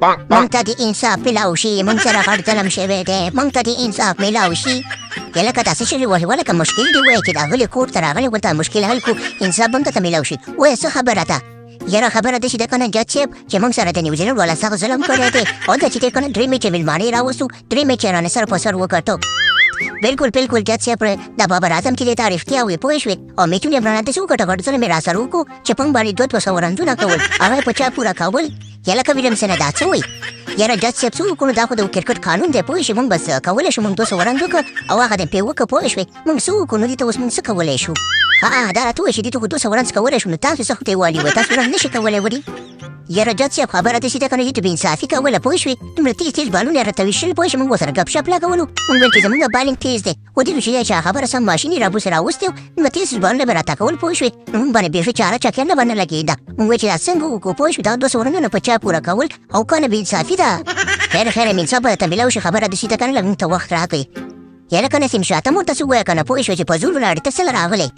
مونږ ته د انصاف میلاو شي، مونږ سره غټ ظلم شوی دی، مونږ ته د انصاف میلاو شي. لکه تاسې شوي وایي ولکه مشکل دی وایي چې راغلي کور ته راغلي ورته مشکل حل کړو، انصاف به هم ته میلاو شي. وایه څه خبره ده؟ یاره خبره ده چې د کنه جج صاحب چې موږ سره د نیوزیلنډ والا سخت ظلم کړی دی او دا چې دی کنه درې میچې مېلمانې راوستو، درې میچې رانه سر په سر وکړو. بالکل بالکل جج صاحب د بابر اعظم چې دی تا رښتیا وایي پوه شوې، او میچونه یې رانه داسې وکړه غټ ظلم یې راسره وکړو چې په موږ باندې 200 رنځونه کول، هغه یې په چا پوره کول. یا لکه ویلمسنه دا څه وایي؟ یاره جج صاحب څه وکړو؟ دا خو د کرکټ قانون دی پوه شوې، موږ بس کولی شو موږ 200 رنځ وکړو او هغه دې پرې وکړه پوه شوې. موږ څه وکړو نو دې ته اوس موږ څه کولی شو؟ دا راته وایي چې دې ته خو 200 رنځ کولی شو، نو تاسو څه خو ته یې والي وایي تاسو رنځ نه شئ کولی ولې؟ یاره جج صاحب خبره ده چې ده کنه دې ته بېانصافي کوله پوه شوې، دومره تیز تیز بالونه یې راته ویشل پوه شوې، موږ ورسره ګپ شپ لګولو، موږ ویل چې زموږ بالینګ تیز دی، ودېدو چې دی چې خبره سم ماشین یې رابوسې راوستې دومره تیز تیز بالونه به راته کول پوه شوې، نو موږ باندې بېخي چاره چکر به نه لګېده. موږ ویل چې دا څنګه وکړو پوه شوې، دا 200 رنځونه په چا پوره کول او کنه بېانصافي ده. خیر خیر انصاف به درته میلاو شي، خبره ده چې ده کنه لږ موږ ته وخت راکړئ. یاره کنه سیم شاته مو ورته څه ووایه کنه پوه شوې چې په زور ولاړې ته څه له راغلی؟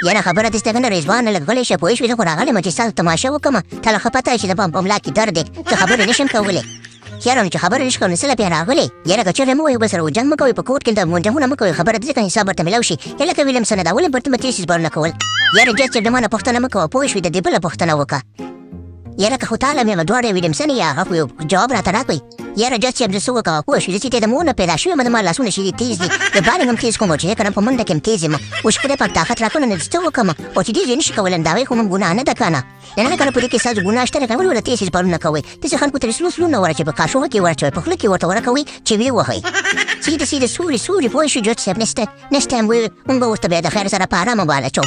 یاره خبره دې سته کنه رضوانه لږ غلی شه پوه شوې، زه خو راغلی یم چې ستاسو تماشه وکړم، تا له ښه پته چې د په ملا کې درد دی، څه خبرې نه شم کولی. یاره نو چې خبرې نه شي کولی نو څه له بیا راغلی؟ یاره که چېرې مه وایو ورسره جنګ مه کوئ، په کورټ کې د جنګونه مه کوئ، خبره ده ځکه حساب ورته میلاو شي. یا لکه ویلمسنه دا ولې ورته تیز تیز بالونه کول؟ یاره جج صاحب د ما نه پوښتنه مه کوه پوه شوې، د دې بله پوښتنه وکړه. یاره که خو تا له مې دواړه ویلمسن یا هغه خو یو جواب راته راکړئ. یاره جج صاحب زه څه وکړم پوه شوې، زه چې د مور نه پیدا شوی یم، د ما لاسونه چې دي تیز دي، د بالینګ هم تیز کوم چې کنه په منډه کې هم تیز یم، اوس خدای پاک طاقت راکړو نو څه وکړم؟ او چې دې نه شي کولی نو د هغې خو هم ګناه نه ده کنه، نه کنه په دې کې ستاسو ګناه شته کنه، ولې ورته تیز تیز بالونه کوئ؟ داسې خلکو ته سلو سلونه ورچوئ، په قاشوغه کې ورچوئ، په خوله کې ورته ورکوئ چې ویې وهئ سیده سیده سوري سوري پوه شوې. جج صاحب next time موږ به ورته بیا د خیر سره په ارامه بالاچو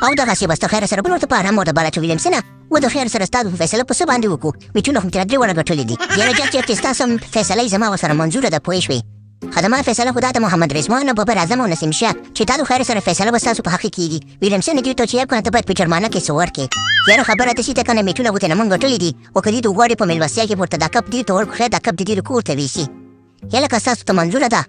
او دغسې بس د خیر سره بل ورته په ارامه ورته بالاچو ویلمسنه، و د خیر سره ستا د فیصله په څه باندې وکړو؟ میچونه خو مې تېره 3 وړه ګټلي دي. یاره جج صاحب چې ستاسو هم فیصله یې زما ورسره منظوره ده پوه شوې، خدمه فیصله خو دا د محمد رضوان او بابر اعظم او نسیم شاه چې تا د خیر سره فیصله به ستاسو په حق کې کېږي. ویلمسن دې ته چې یې کنه ته باید په جرمانه کې څه ورکړې. یاره خبره ده چې ته کنه میچونه خو ترې نه موږ ګټلي دي، او که دې ته وغواړې په مېلمستیا کې ورته دا کپ دې ته ورکړو، خیر دا کپ د دې د کور ته ویسي. یا لکه ستاسو ته منظوره ده؟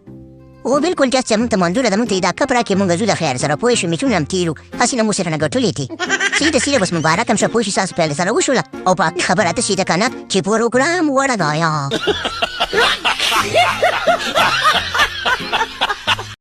او بالکل جج صاحب موږ ته منظوره ده، موږ ته دا کپ راکړې، موږ ځو د خیر سره پوه شوې، میچونه هم تېرو، هسې نه مو سره نه ګټلي دي. سیده سیده بس مبارک هم شه پوه شي ستاسو پیاله سره وشوله او باقي خبره ده چې ده کنه چې پروګرام وړه گایا